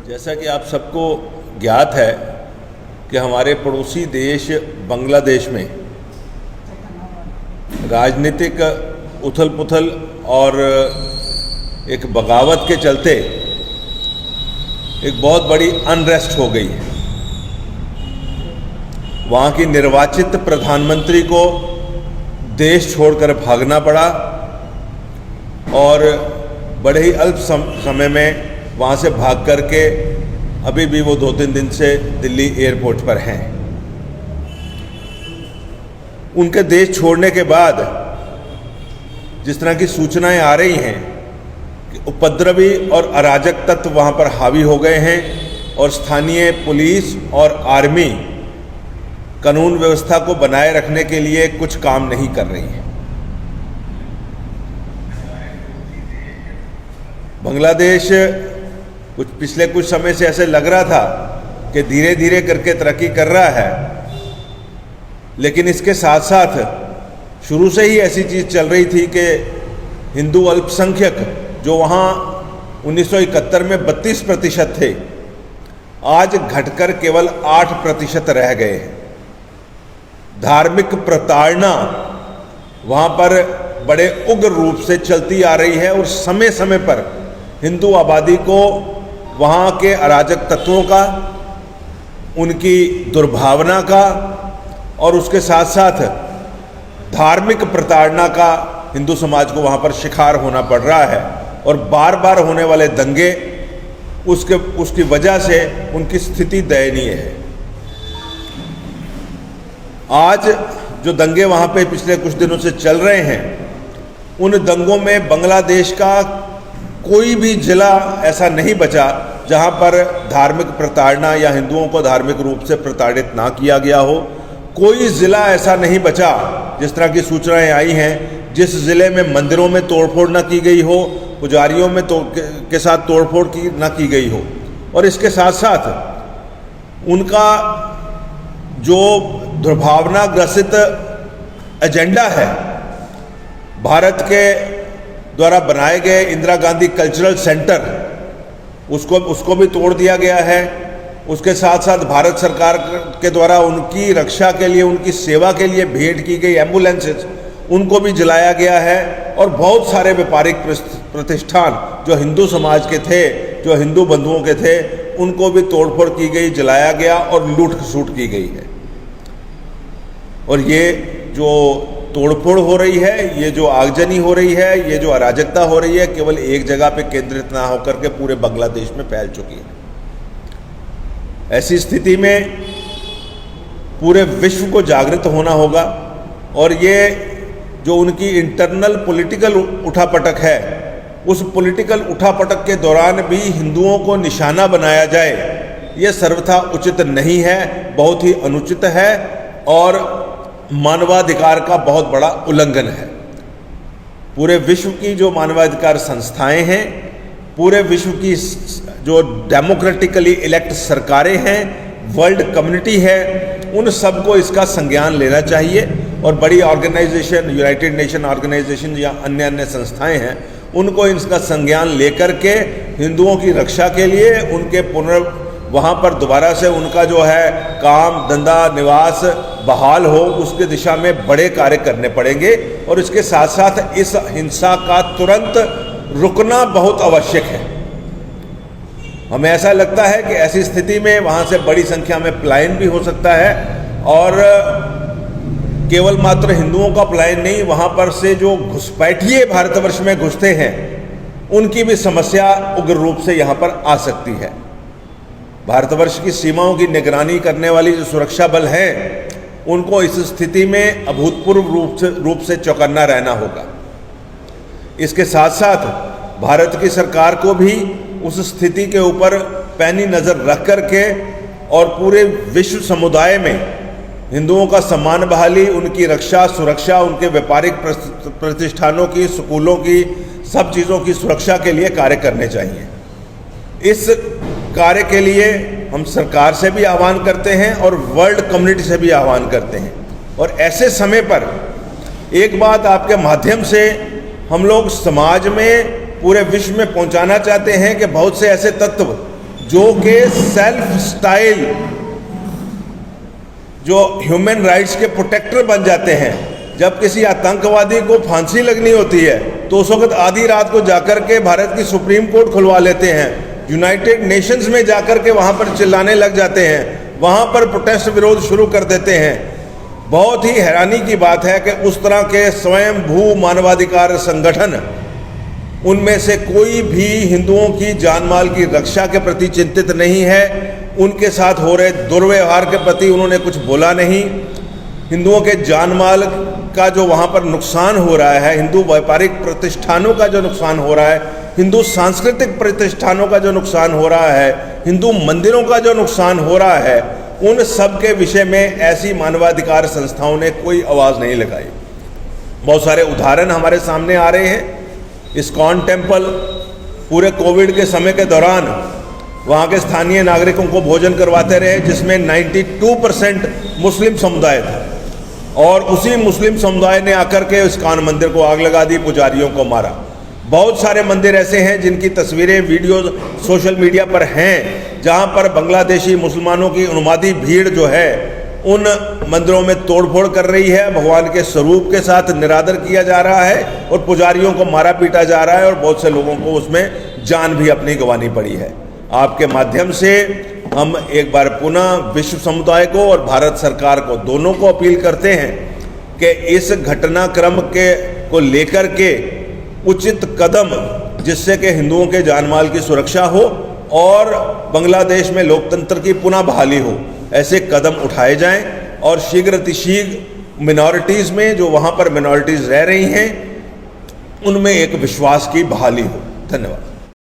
जैसा कि आप सबको ज्ञात है कि हमारे पड़ोसी देश बांग्लादेश में राजनीतिक उथल पुथल और एक बगावत के चलते एक बहुत बड़ी अनरेस्ट हो गई है। वहाँ की निर्वाचित प्रधानमंत्री को देश छोड़कर भागना पड़ा और बड़े ही अल्प समय में वहाँ से भाग करके अभी भी वो 2-3 दिन से दिल्ली एयरपोर्ट पर हैं। उनके देश छोड़ने के बाद जिस तरह की सूचनाएं आ रही हैं कि उपद्रवी और अराजक तत्व वहाँ पर हावी हो गए हैं और स्थानीय पुलिस और आर्मी कानून व्यवस्था को बनाए रखने के लिए कुछ काम नहीं कर रही है। बांग्लादेश पिछले कुछ समय से ऐसे लग रहा था कि धीरे धीरे करके तरक्की कर रहा है, लेकिन इसके साथ साथ शुरू से ही ऐसी चीज़ चल रही थी कि हिंदू अल्पसंख्यक जो वहाँ 1971 में 32% थे, आज घटकर केवल 8% रह गए हैं। धार्मिक प्रताड़ना वहाँ पर बड़े उग्र रूप से चलती आ रही है और समय समय पर हिंदू आबादी को वहाँ के अराजक तत्वों का, उनकी दुर्भावना का और उसके साथ साथ धार्मिक प्रताड़ना का हिंदू समाज को वहाँ पर शिकार होना पड़ रहा है। और बार बार होने वाले दंगे उसकी वजह से उनकी स्थिति दयनीय है। आज जो दंगे वहाँ पे पिछले कुछ दिनों से चल रहे हैं, उन दंगों में बांग्लादेश का कोई भी जिला ऐसा नहीं बचा जहाँ पर धार्मिक प्रताड़ना या हिंदुओं को धार्मिक रूप से प्रताड़ित ना किया गया हो। कोई ज़िला ऐसा नहीं बचा, जिस तरह की सूचनाएं आई हैं, जिस ज़िले में मंदिरों में तोड़फोड़ ना की गई हो, पुजारियों में के साथ तोड़फोड़ ना की गई हो। और इसके साथ साथ उनका जो दुर्भावना ग्रसित एजेंडा है, भारत के द्वारा बनाए गए इंदिरा गांधी कल्चरल सेंटर, उसको भी तोड़ दिया गया है। उसके साथ साथ भारत सरकार के द्वारा उनकी रक्षा के लिए, उनकी सेवा के लिए भेंट की गई एम्बुलेंसेज, उनको भी जलाया गया है। और बहुत सारे व्यापारिक प्रतिष्ठान जो हिंदू समाज के थे, जो हिंदू बंधुओं के थे, उनको भी तोड़फोड़ की गई, जलाया गया और लूट खसूट की गई है। और ये जो तोड़फोड़ हो रही है, ये जो आगजनी हो रही है, ये जो अराजकता हो रही है, केवल एक जगह पे केंद्रित ना होकर के पूरे बांग्लादेश में फैल चुकी है। ऐसी स्थिति में पूरे विश्व को जागृत होना होगा। और ये जो उनकी इंटरनल पॉलिटिकल उठापटक है, उस पॉलिटिकल उठापटक के दौरान भी हिंदुओं को निशाना बनाया जाए, ये सर्वथा उचित नहीं है, बहुत ही अनुचित है और मानवाधिकार का बहुत बड़ा उल्लंघन है। पूरे विश्व की जो मानवाधिकार संस्थाएं हैं, पूरे विश्व की जो डेमोक्रेटिकली इलेक्ट सरकारें हैं, वर्ल्ड कम्युनिटी है, उन सबको इसका संज्ञान लेना चाहिए। और बड़ी ऑर्गेनाइजेशन, यूनाइटेड नेशन ऑर्गेनाइजेशन या अन्य संस्थाएं हैं, उनको इसका संज्ञान लेकर के हिंदुओं की रक्षा के लिए, उनके वहाँ पर दोबारा से उनका जो है काम धंधा निवास बहाल हो, उसके दिशा में बड़े कार्य करने पड़ेंगे। और इसके साथ साथ इस हिंसा का तुरंत रुकना बहुत आवश्यक है। हमें ऐसा लगता है कि ऐसी स्थिति में वहाँ से बड़ी संख्या में पलायन भी हो सकता है। और केवल मात्र हिंदुओं का पलायन नहीं, वहाँ पर से जो घुसपैठिए भारतवर्ष में घुसते हैं, उनकी भी समस्या उग्र रूप से यहाँ पर आ सकती है। भारतवर्ष की सीमाओं की निगरानी करने वाली जो सुरक्षा बल हैं, उनको इस स्थिति में अभूतपूर्व रूप से चौकन्ना रहना होगा। इसके साथ साथ भारत की सरकार को भी उस स्थिति के ऊपर पैनी नज़र रख करके और पूरे विश्व समुदाय में हिंदुओं का सम्मान बहाली, उनकी रक्षा सुरक्षा, उनके व्यापारिक प्रतिष्ठानों की, स्कूलों की, सब चीज़ों की सुरक्षा के लिए कार्य करने चाहिए। इस कार्य के लिए हम सरकार से भी आह्वान करते हैं और वर्ल्ड कम्युनिटी से भी आह्वान करते हैं। और ऐसे समय पर एक बात आपके माध्यम से हम लोग समाज में पूरे विश्व में पहुंचाना चाहते हैं कि बहुत से ऐसे तत्व जो कि सेल्फ स्टाइल जो ह्यूमन राइट्स के प्रोटेक्टर बन जाते हैं, जब किसी आतंकवादी को फांसी लगनी होती है तो उस वक्त आधी रात को जाकर के भारत की सुप्रीम कोर्ट खुलवा लेते हैं, यूनाइटेड नेशंस में जाकर के वहां पर चिल्लाने लग जाते हैं, वहां पर प्रोटेस्ट विरोध शुरू कर देते हैं। बहुत ही हैरानी की बात है कि उस तरह के स्वयंभू मानवाधिकार संगठन, उनमें से कोई भी हिंदुओं की जानमाल की रक्षा के प्रति चिंतित नहीं है। उनके साथ हो रहे दुर्व्यवहार के प्रति उन्होंने कुछ बोला नहीं। हिंदुओं के जानमाल का जो वहाँ पर नुकसान हो रहा है, हिंदू व्यापारिक प्रतिष्ठानों का जो नुकसान हो रहा है, हिंदू सांस्कृतिक प्रतिष्ठानों का जो नुकसान हो रहा है, हिंदू मंदिरों का जो नुकसान हो रहा है, उन सब के विषय में ऐसी मानवाधिकार संस्थाओं ने कोई आवाज़ नहीं लगाई। बहुत सारे उदाहरण हमारे सामने आ रहे हैं। इस्कॉन टेम्पल पूरे कोविड के समय के दौरान वहाँ के स्थानीय नागरिकों को भोजन करवाते रहे, जिसमें 92% मुस्लिम समुदाय था, और उसी मुस्लिम समुदाय ने आकर के इस्कॉन मंदिर को आग लगा दी, पुजारियों को मारा। बहुत सारे मंदिर ऐसे हैं जिनकी तस्वीरें, वीडियो सोशल मीडिया पर हैं, जहाँ पर बांग्लादेशी मुसलमानों की उन्मादी भीड़ जो है उन मंदिरों में तोड़फोड़ कर रही है, भगवान के स्वरूप के साथ निरादर किया जा रहा है और पुजारियों को मारा पीटा जा रहा है, और बहुत से लोगों को उसमें जान भी अपनी गंवानी पड़ी है। आपके माध्यम से हम एक बार पुनः विश्व समुदाय को और भारत सरकार को, दोनों को अपील करते हैं कि इस घटनाक्रम को लेकर के उचित कदम, जिससे कि हिंदुओं के जानमाल की सुरक्षा हो और बांग्लादेश में लोकतंत्र की पुनः बहाली हो, ऐसे कदम उठाए जाएं और शीघ्र अतिशीघ्र मिनॉरिटीज़ में, जो वहाँ पर मिनॉरिटीज़ रह रही हैं, उनमें एक विश्वास की बहाली हो। धन्यवाद।